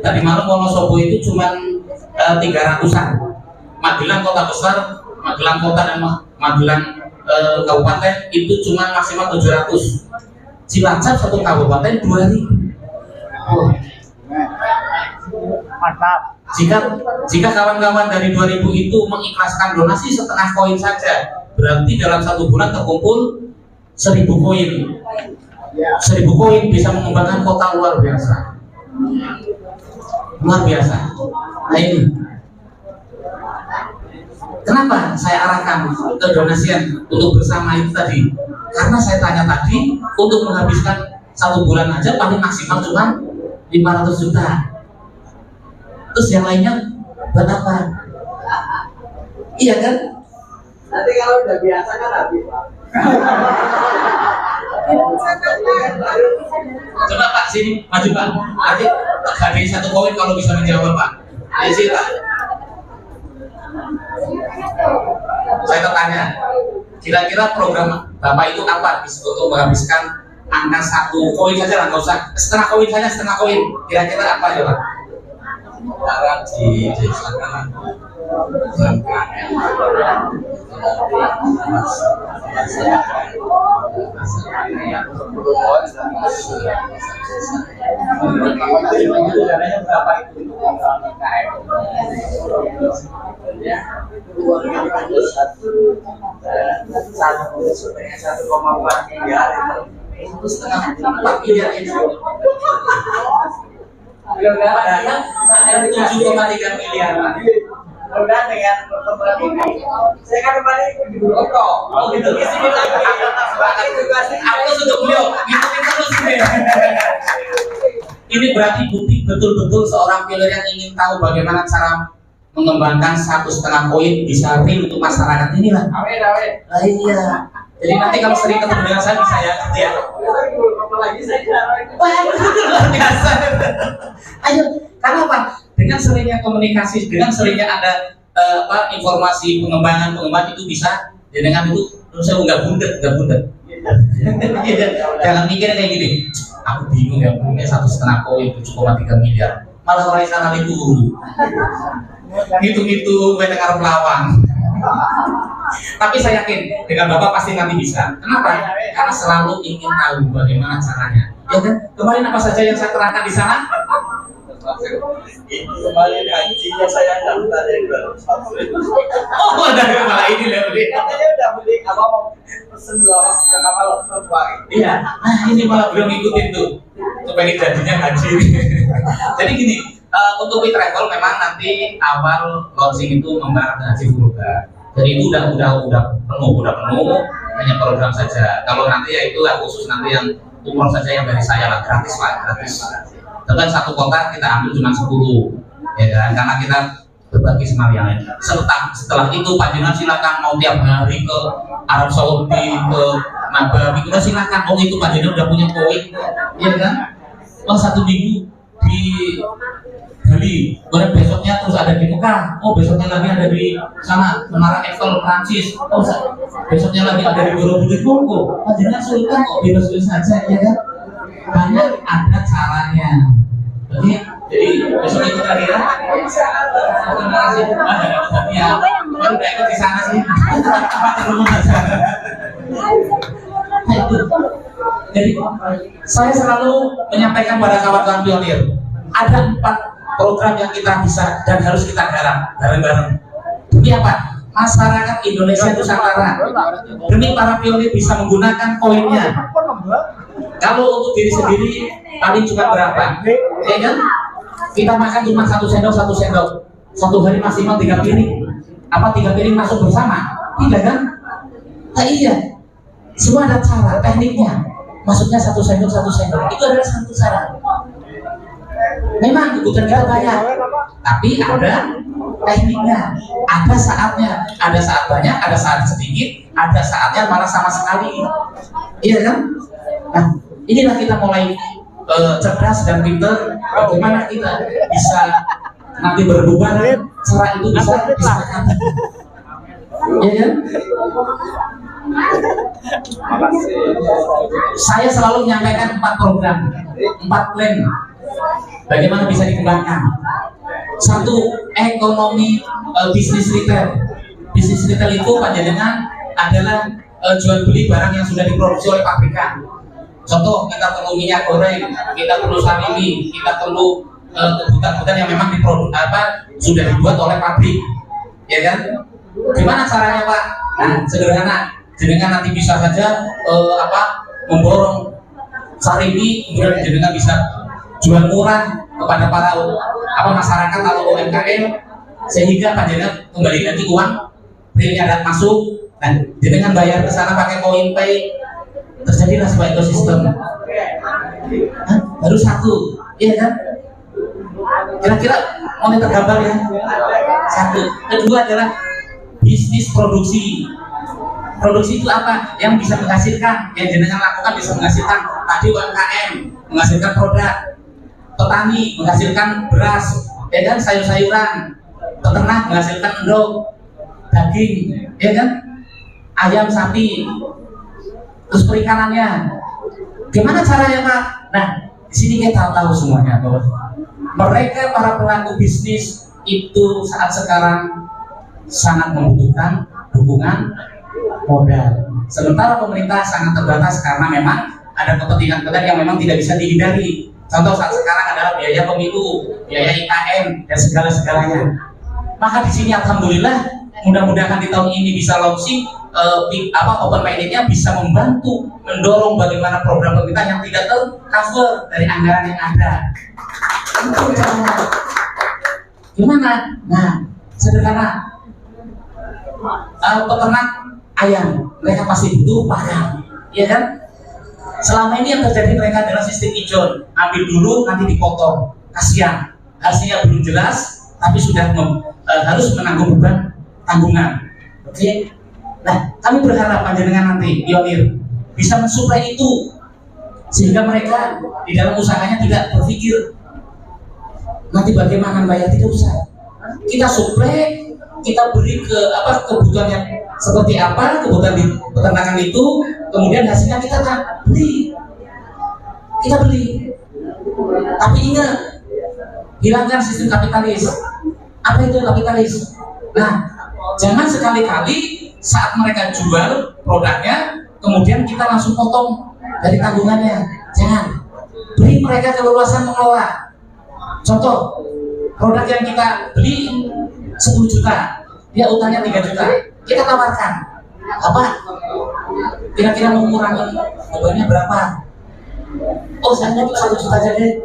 Tadi malam Wonosobo itu cuma 300-an. Magelang kota besar, Magelang kota dan Magelang kabupaten itu cuma maksimal 700. Cilacap satu kabupaten 2000. Oh. Mantap. Jika kawan-kawan dari 2000 itu mengikhlaskan donasi setengah koin saja, berarti dalam 1 bulan terkumpul 1000 koin. 1000 koin bisa mengembangkan kota luar biasa. Luar biasa. Nah ini kenapa saya arahkan ke donasian untuk bersama itu tadi? Karena saya tanya tadi, untuk menghabiskan 1 bulan aja paling maksimal cuma 500 juta. Terus yang lainnya buat apa? Iya kan? Nanti kalau udah biasa kan habis, Pak. Coba Pak sini maju Pak. Nanti hadirin 1 koin kalau bisa menjawab Pak. Ayo sini Pak. Saya tanya, kira-kira program Bapak itu apa untuk menghabiskan angka 1 koin saja lah, nggak usah setengah koin saja, setengah koin. Kira-kira apa ya Pak? Cara di desa kan Itu setengah 4 miliar itu. Padahal 7,3 miliar. udah dengan pertemuan ini saya kan kemarin di Bogor. Oh gitu. Di sini lagi. Aku untuk beliau. Itu terus ini. Ini berarti bukti betul-betul seorang pionir yang ingin tahu bagaimana cara mengembangkan 1,5 koin bisa real untuk masyarakat inilah. Amin. Nah, iya. Jadi nanti kalau sering ketemu dengan saya bisa ya, gitu ya. Apalagi saya Wah, luar biasa. Ayo, karena apa? Dengan seringnya komunikasi, dengan seringnya ada informasi pengembangan itu bisa. Ya dengan itu saya nggak bundet. Jangan mikirnya kayak gini. Aku bingung ya, punya 1,5 koin 7,3 miliar. Malah orang sana itu hitung-hitung banyak arah pelawang. Tapi saya yakin dengan Bapak pasti nanti bisa. Kenapa? Karena selalu ingin tahu bagaimana caranya. Ya kan? Kemarin apa saja yang saya terangkan di sana? Ini kemarin hajinya saya daftar yang baru 1. Oh, dari kepala ini loh. Katanya udah beli apa mau pesen 2 ke kapal terbang. Iya. Nah ini malah belum ngikutin tuh. Supaya jadinya haji. Jadi gini, untuk travel memang nanti awal launching itu membahas haji furoda. Jadi itu udah penuh, hanya program saja. Kalau nanti ya itu khusus nanti yang umroh saja yang dari saya lah, gratis Pak, gratis. Dengan 1 kota kita ambil cuma 10, ya kan? Karena kita berbagi sama yang lain. Setelah itu Pak Jinan silakan mau tiap hari ke Arab Saudi, ke Nabawi, udah silakan. Oh itu Pak Jinan udah punya koin, ya kan? Oh 1 minggu di Bali, kemudian besoknya terus ada di Mekah, oh besoknya lagi ada di sana Menara Eiffel Prancis, oh besoknya lagi ada di Borobudur Kongo. Jangan sultan kok bebas-bebas saja, ya kan? Banyak ada caranya. Jadi besok itu tadi ya. Terima kasih. Ya, baru udah ikut di sana sih. Jadi saya selalu menyampaikan pada kawan-kawan pionir, ada 4 program yang kita bisa dan harus kita garap bareng-bareng. Demi apa? Masyarakat Indonesia Nusantara, demi para pionir bisa menggunakan koinnya. Kalau untuk diri sendiri paling cuma berapa? Ya kan? Kita makan cuma 1 sendok. 1 hari maksimal 3 piring. Apa 3 piring masuk bersama? Tidak kan? Nah, iya. Semua ada cara, tekniknya. Masuknya 1 sendok. Itu adalah 1 cara. Memang kebutuhan kita banyak, tapi ada tekniknya, ada saatnya, ada saat banyak, ada saat sedikit, ada saatnya malah sama sekali. Iya kan? Nah, inilah kita mulai cerdas dan pintar. Bagaimana kita bisa nanti berhubungan, cara itu bisa disepakati. Ya kan? Saya selalu menyampaikan 4 program, 4 plan bagaimana bisa dikembangkan. 1, ekonomi bisnis retail. Bisnis retail itu panjenengan adalah jual beli barang yang sudah diproduksi oleh pabrikan. Contoh, kita perlu minyak goreng, kita perlu sarimi, kita perlu kebutuhan-kebutuhan yang memang sudah dibuat oleh pabrik, ya kan? Gimana caranya Pak? Nah, sederhana, jenengan nanti bisa saja memborong sarimi, kemudian jenengan bisa jual murah kepada para masyarakat atau UMKM, sehingga panjenengan kembali nanti uang realnya ada masuk dan jenengan bayar ke sana pakai koin pay, terjadilah sebuah ekosistem. Baru 1, iya kan? Kira-kira mau tergambar ya? 1. Kedua adalah bisnis produksi. Produksi itu apa? Yang bisa menghasilkan, yang jenengan lakukan bisa menghasilkan. Tadi UMKM menghasilkan produk, petani menghasilkan beras, ya kan? Sayur-sayuran, peternak menghasilkan endog, daging, ya kan? Ayam, sapi, terus perikanannya. Gimana caranya Pak? Nah, di sini kita tahu semuanya bahwa mereka para pelaku bisnis itu saat sekarang sangat membutuhkan dukungan modal. Sementara pemerintah sangat terbatas karena memang ada kepentingan-kepentingan yang memang tidak bisa dihindari. Contoh saat sekarang adalah biaya pemilu, biaya IKN dan segala-segalanya. Maka di sini alhamdulillah mudah-mudahan di tahun ini bisa launching open minded-nya bisa membantu mendorong bagaimana program pemerintah yang tidak tercover dari anggaran yang ada. Gimana? Nah, sederhana. Peternak ayam, mereka pasti butuh pakan, ya kan? Selama ini yang terjadi mereka adalah sistem ijon, ambil dulu nanti dipotong, kasihan, hasilnya belum jelas, tapi sudah harus menanggung beban tanggungan. Oke? Nah, kami berharap panjenengan nanti pionir bisa mensuplai itu sehingga mereka di dalam usahanya tidak berpikir nanti bagaimana bayar, tidak usah. Kita suplai, kita beri ke kebutuhan yang seperti apa, kebutuhan di peternakan itu, kemudian hasilnya kita beli. Tapi ingat, hilangkan sistem kapitalis. Apa itu kapitalis? Nah, jangan sekali-kali saat mereka jual produknya, kemudian kita langsung potong dari tanggungannya. Jangan. Beri mereka keleluasan mengelola. Contoh, produk yang kita beli 10 juta, dia utangnya 3 juta. Kita tawarkan, apa? Kira-kira mau mengurangi bebannya berapa? Oh, saya mau 1 juta aja deh.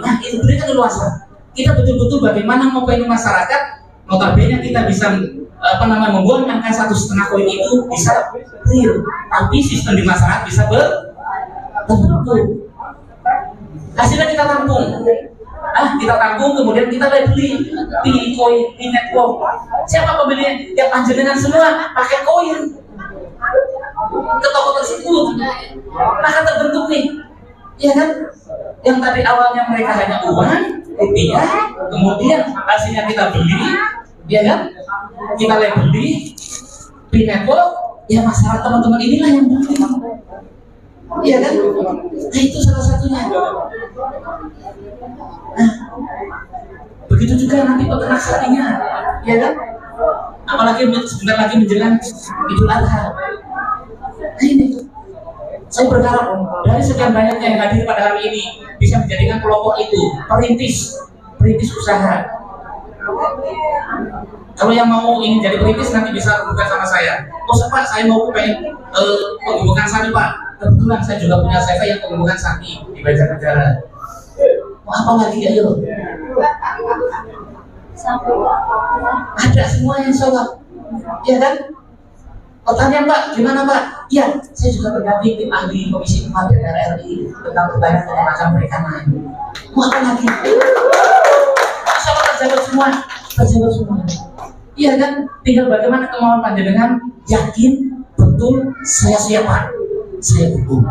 Nah, itu berikan keleluasan. Kita betul-betul bagaimana mempengaruhi masyarakat. Notabene kita bisa membuat angka 1,5 koin itu bisa real, tapi sistem di masyarakat bisa berbentuk. Hasilnya kita tampung. Kita tampung, kemudian kita beli di koin, di network. Siapa pembelinya? Ya panjenengan semua pakai koin ke toko tersebut. Maka terbentuk nih, ya kan? Yang tadi awalnya mereka hanya uang, rupiah, kemudian hasilnya kita beli, ya kan? Kita beli di network, ya masalah teman-teman inilah yang beli. Iya kan? Nah, itu salah satunya. Nah, begitu juga nanti peternak sapinya, ya kan? Apalagi sebentar lagi menjelang Idul Adha. Nah, ini saya berharap dari sekian banyaknya yang hadir pada hari ini bisa menjadikan kelompok itu perintis usaha. Kalau yang mau ingin jadi perintis nanti bisa buka sama saya. Oh Pak, saya mau pengen penggemukan sapi Pak. Kebetulan saya juga punya CV yang penggemukan sapi di Banjarnegara. Mau apa lagi ayo? Ada semua yang sholat, ya kan? Pertanyaan Pak, gimana Pak? Ya, saya juga bergabung tim ahli Komisi 4 DPR RI tentang pertanyaan peternakan perikanan. Mau apa lagi? Sholat terjawab semua. Iya kan? Tinggal bagaimana kemauan panjenengan yakin betul saya siapa? Saya dukung.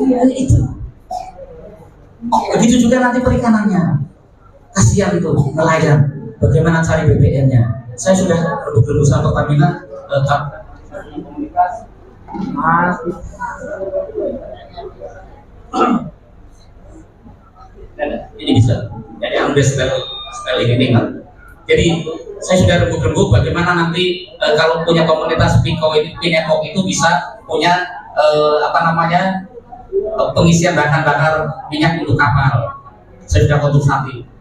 Iya itu. Begitu juga nanti perikanannya. kasihan itu nelayan, bagaimana cari BBM-nya. Saya sudah berusaha Pertamina ini bisa. Jadi ambil style ini kan. Jadi saya sudah rembuk-rembuk bagaimana nanti kalau punya komunitas Pineko itu bisa punya pengisian bahan bakar minyak untuk kapal. Saya sudah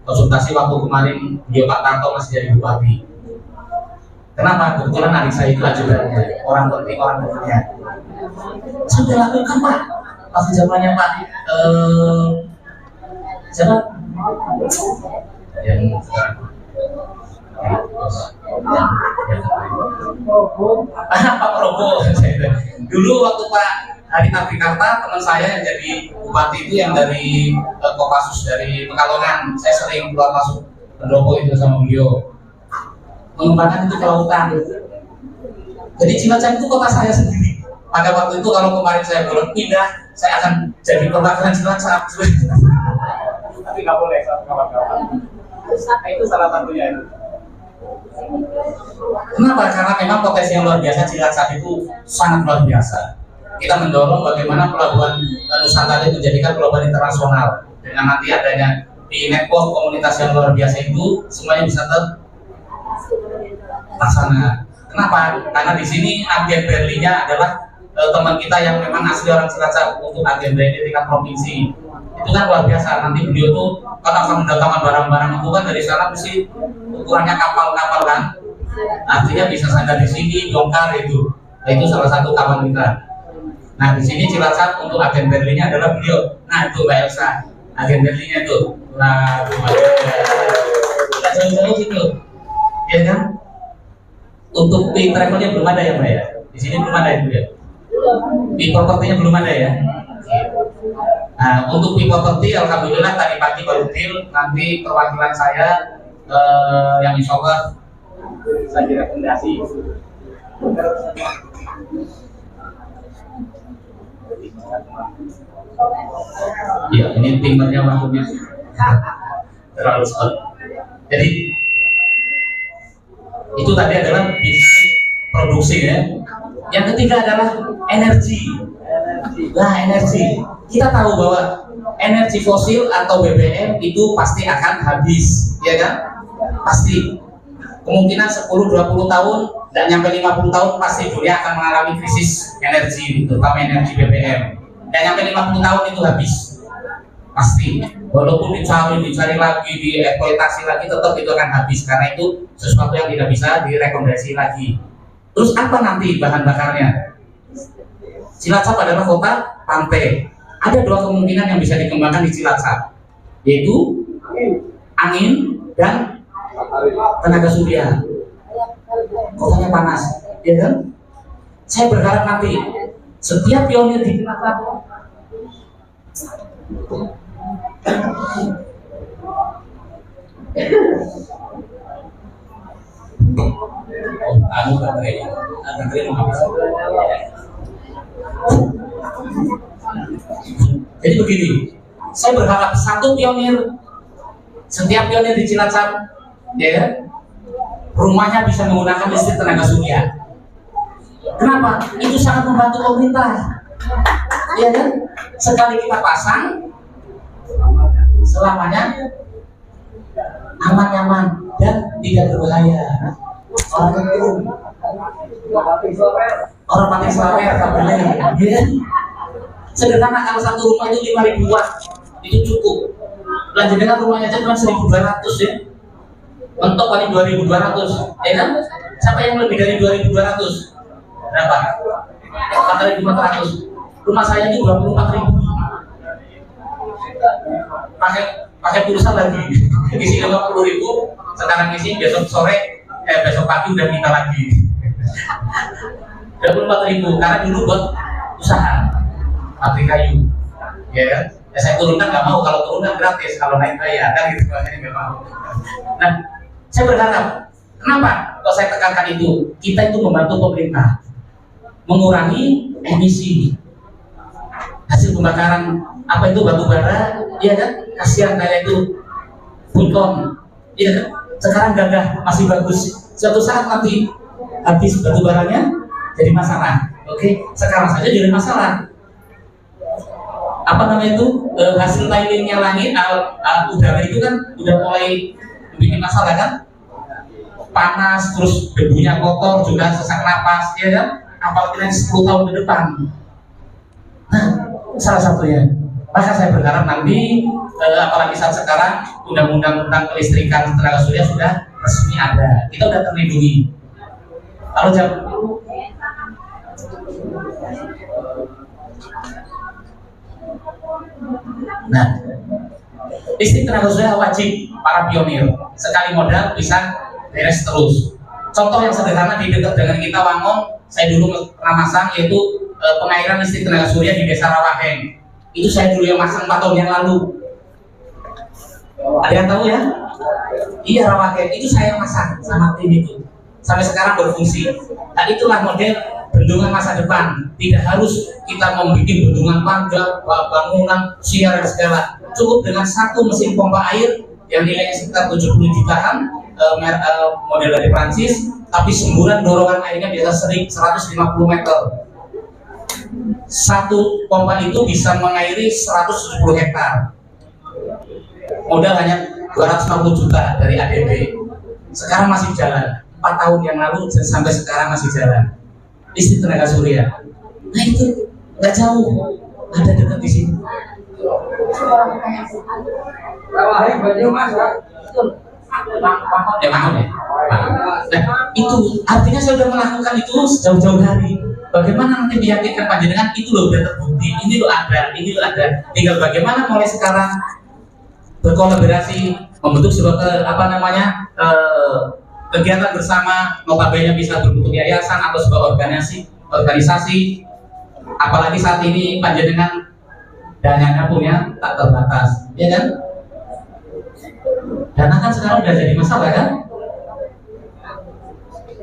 konsultasi waktu kemarin beliau Pak Tarto masih jadi bupati. Kenapa? Kebetulan adik saya itu ajudannya orang penting, orang pentingnya. Saya sudah lakukan Pak. Masih zamannya Pak siapa? Yang sekarang Pak Prabowo. Dulu waktu Pak Hari Nabrikarta, teman saya yang jadi bupati itu yang dari Kopassus dari Pekalongan, saya sering keluar masuk pendopo itu sama beliau mengembangkan itu ke lautan. Jadi Cilacap itu kota saya sendiri. Pada waktu itu kalau kemarin saya boleh pindah, saya akan jadi perwakilan Cilacap. Tapi nggak boleh kawan-kawan. Itu salah satunya itu. Kenapa? Karena memang potensi yang luar biasa Cilacap itu sangat luar biasa. Kita mendorong bagaimana pelabuhan Nusantara itu menjadikan pelabuhan internasional. Dengan nanti adanya di network komunitas yang luar biasa itu, semuanya bisa terlaksana. Kenapa? Karena di sini agen Berlinya adalah teman kita yang memang asli orang Cilacap untuk agen Berli tingkat provinsi. Itu kan luar biasa. Nanti beliau tuh kalau akan mendatangkan barang-barang itu kan dari sana mesti ukurannya kapal-kapal kan. Artinya bisa sampai di sini bongkar itu. Nah, itu salah satu kawan kita. Nah di sini Cilacap untuk agen Berlinya adalah beliau. Nah itu Mbak Elsa, agen Berlinya itu. Nah, kita jauh-jauh gitu, ya kan? Untuk di travelnya belum ada ya Mbak ya? Di sini belum ada itu ya? Di propertinya belum ada ya? Nah untuk di properti, alhamdulillah tadi pagi baru deal. Nanti perwakilan saya yang insya Allah saya direkomendasi. Ya, ini timbernya waktunya terlalu cepat. Jadi itu tadi adalah bisnis produksi ya. Yang ketiga adalah energi. Nah, energi. Kita tahu bahwa energi fosil atau BBM itu pasti akan habis, ya kan? Pasti. Kemungkinan 10-20 tahun dan nyampe 50 tahun pasti dunia akan mengalami krisis energi, terutama energi BBM. Dan nyampe 50 tahun itu habis. Pasti. Walaupun dicari lagi, dieksploitasi lagi, tetap itu akan habis karena itu sesuatu yang tidak bisa direkomendasi lagi. Terus apa nanti bahan bakarnya? Cilacap adalah kota pantai. Ada dua kemungkinan yang bisa dikembangkan di Cilacap, yaitu angin dan tenaga surya. Kotanya panas, ya kan? Saya berharap nanti setiap pionir di Cilacap jadi begini, saya berharap setiap pionir di Cilacap, ya, rumahnya bisa menggunakan listrik tenaga surya. Kenapa? Itu sangat membantu pemerintah, ya kan? Sekali kita pasang, selamanya aman-aman dan tidak berbahaya. Orang mati selama kabelnya, ya. Sederhana, kalau satu rumah itu 5.000 watt itu cukup. Lanjut dengan rumahnya aja cuma 1.200 ya. Mentok paling 2.200, ya kan? Siapa yang lebih dari 2.200? Berapa? 4.400. Rumah saya ini 24.000. Pakai pulsa lagi. Isi 50.000, sekarang isi besok sore, besok pagi udah minta lagi. 24.000 karena dulu buat usaha pabrik kayu, ya kan? Ya saya turunkan nggak mau, kalau turunkan gratis, kalau naik bayar kan gitu, makanya nggak mau. Nah, saya berharap, kenapa? Kalau saya tekankan itu, kita itu membantu pemerintah mengurangi emisi hasil pembakaran apa itu batu bara, ya kan? Kasihan kayak itu Buton, ya kan? Sekarang gagah masih bagus. Suatu saat nanti habis batu baranya jadi masalah. Oke, sekarang saja jadi masalah. Apa namanya itu hasil tilingnya langit, udara itu kan udah mulai bikin masalah kan? Panas, terus debunya kotor, juga sesak napas, ya kan? Apalagi nanti 10 tahun ke depan. Nah, salah satunya. Maka saya berharap nanti, apalagi saat sekarang undang-undang tentang kelistrikan tenaga surya sudah resmi ada, kita udah terlindungi. Kalau jam nah, listrik tenaga surya wajib para pionir. Sekali modal bisa beres terus. Contoh yang sederhana di dekat dengan kita Wangong, saya dulu pernah masang yaitu pengairan listrik tenaga surya di Desa Rawaheng. Itu saya dulu yang masang 4 tahun yang lalu. Ada yang tahu ya? Iya, Rawaheng itu saya yang masang sama tim itu. Sampai sekarang berfungsi. Nah, itulah model bendungan masa depan. Tidak harus kita membuat bendungan pagar, bangunan, siar dan segala. Cukup dengan satu mesin pompa air yang nilainya sekitar 70 jutaan, model dari Prancis, tapi semburan dorongan airnya biasa 150 meter. Satu pompa itu bisa mengairi 170 hektar. Modal hanya 250 juta dari ADB. Sekarang masih jalan. 4 tahun yang lalu sampai sekarang masih jalan. Listrik tenaga surya. Nah itu nggak jauh, ada dekat di sini. Rawaheng Banyumas, Pak. Ya bangun ya. Nah itu artinya saya sudah melakukan itu jauh-jauh hari. Bagaimana nanti meyakinkan panjenengan itu loh udah terbukti, ini loh ada, ini loh ada. Tinggal bagaimana mulai sekarang berkolaborasi, membentuk sebuah kegiatan bersama, notabene bisa berbentuk yayasan atau sebuah organisasi. Apalagi saat ini panjenengan dananya punya tak terbatas, ya kan? Dana kan sekarang udah jadi masalah kan?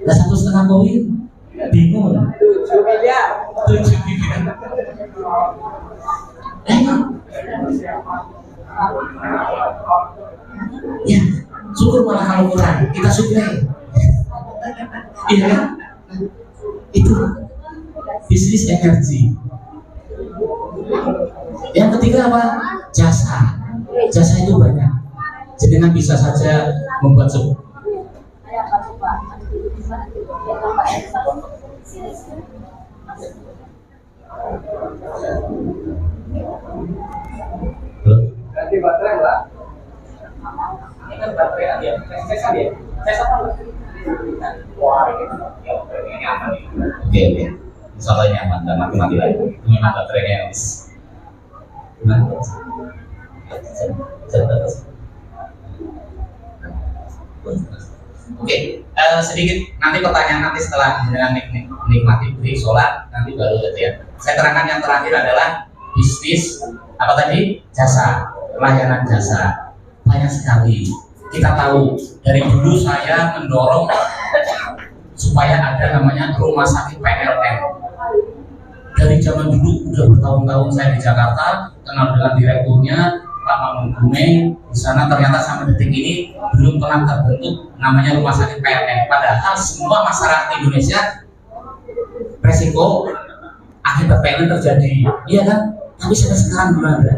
Udah 1,5 koin, bingung. 7 miliar. 7 miliar. Ya, syukur malah kalau kurang, kita suplai. Iya kan? Itu bisnis energi. Yang ketiga apa? Jasa. Jasa itu banyak. Jenengan bisa saja membuat sebuah Ganti baterai, Pak. Ini kan baterai aja, saya dia. Saya sama nggak? Wah, ini aman nih. Oke. Insya Allah ini aman dan mati lagi. Itu memang baterainya yang habis. Gimana? Oke, sedikit nanti pertanyaan nanti setelah dengan menikmati beli sholat nanti baru gitu ya. Saya terangkan yang terakhir adalah bisnis apa tadi? Jasa, layanan jasa. Banyak sekali. Kita tahu dari dulu saya mendorong supaya ada namanya rumah sakit PLN. Dari zaman dulu udah bertahun-tahun saya di Jakarta, kenal dengan direkturnya Pak Mamun Gumeng. Di sana ternyata sampai detik ini belum pernah terbentuk namanya rumah sakit PLN. Padahal semua masyarakat Indonesia resiko akibat PLN terjadi, iya kan? Tapi sampai sekarang belum ada.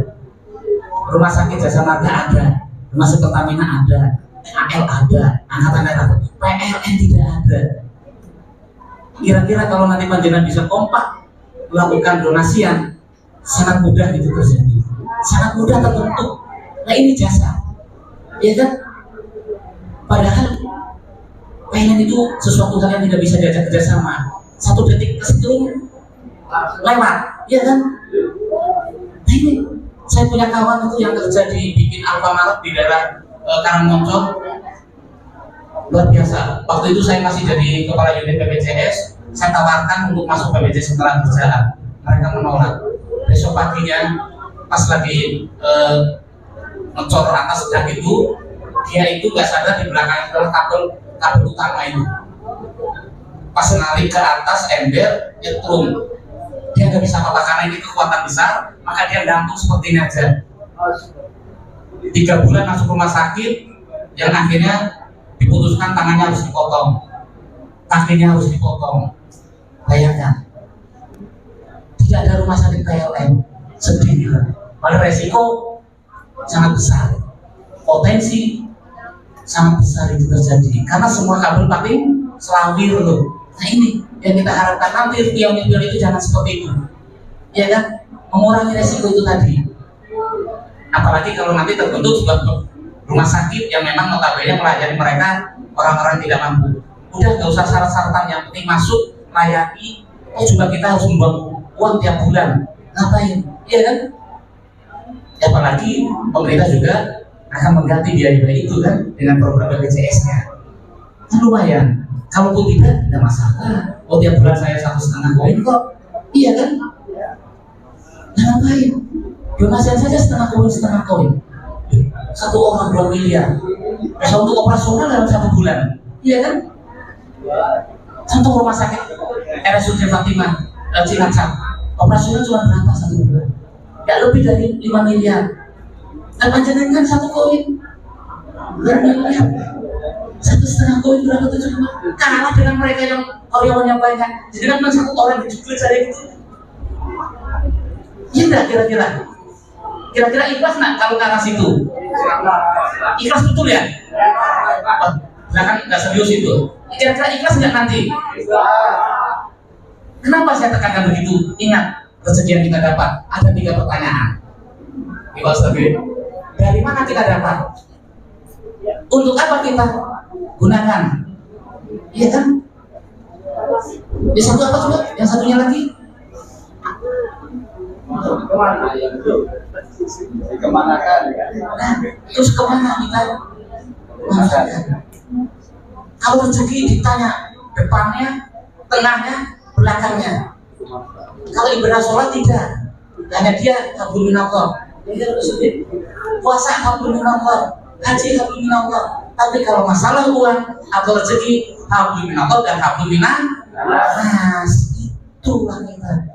Rumah sakit Jasa Marga ada, rumah sakit Pertamina ada, AL ada, Angkatan Darat ada, PLN tidak ada. Kira-kira kalau nanti panjenengan bisa kompak melakukan donasian, sangat mudah itu terjadi, sangat mudah terbentuk. Nah ini jasa, ya kan? Padahal PLN itu sesuatu hal yang tidak bisa diajak kerjasama. 1 detik kesetrum lewat, ya kan? Nah ini saya punya kawan itu yang kerja di bikin Alfamaret di daerah Karangmoncong, luar biasa. Waktu itu saya masih jadi kepala unit BPJS. Saya tawarkan untuk masuk BPJS Ketenaga Kerjaan, mereka menolak. Besok paginya pas lagi ngecor atas dak itu, dia itu nggak sadar di belakangnya adalah kabel utama itu. Pas narik ke atas ember, nyetrum. Dia nggak bisa apa-apa karena ini kekuatan besar, maka dia gantung seperti ini aja. 3 bulan masuk rumah sakit, yang akhirnya diputuskan tangannya harus dipotong, kakinya harus dipotong. Bayangkan, tidak ada rumah sakit PLN, sedih. Malah resiko sangat besar, potensi sangat besar itu terjadi karena semua kabel paling selawir loh. Nah ini yang kita harapkan, nanti pion-pion itu jangan seperti itu, ya kan, mengurangi resiko itu tadi. Apalagi kalau nanti terbentuk sebuah rumah sakit yang memang notabene melayani mereka orang-orang tidak mampu. Udah nggak usah syarat-syaratan, yang penting masuk, layani. Juga kita harus membuang uang tiap bulan, ngapain? Iya kan? Apalagi pemerintah juga akan mengganti biaya itu kan dengan program BPJS-nya. Lumayan. Kalaupun tidak masalah. Oh, tiap bulan saya 1,5 koin kok. Iya kan? Nah, ngapain? Donasian saja 1,5 koin. 1 orang 2 miliar. Bisa untuk operasional dalam 1 bulan. Iya kan? Contoh rumah sakit RSUD Fatimah Cilacap, operasional cuma berapa 1 bulan? Ya lebih dari 5 miliar. Dan panjenengan 1 koin 5 miliar. 1,5 koin berapa tuh cuma? Kalah dengan mereka yang karyawannya banyak. Jadi kan 1 orang dijual saya gitu. Iya enggak kira-kira? Kira-kira ikhlas nggak kalau ke arah situ? Ikhlas betul ya? Bahkan nggak serius itu. Kira-kira ikhlas nggak nanti? Kenapa saya tekankan begitu? Ingat, rezeki yang kita dapat ada 3 pertanyaan. Ibu Astagfir, dari mana kita dapat? Untuk apa kita gunakan? Iya kan? Yang satu apa coba? Yang satunya lagi? Kemana yang itu? Dikemanakan? Nah, terus kemana kita manfaatkan? Kalau rezeki ditanya depannya, tengahnya, belakangnya. Kalau ibadah sholat tidak, hanya dia hablum minallah. Puasa hablum minallah, haji hablum minallah. Tapi kalau masalah uang atau rezeki, hablum minallah dan hablum minan nas, itulah kita.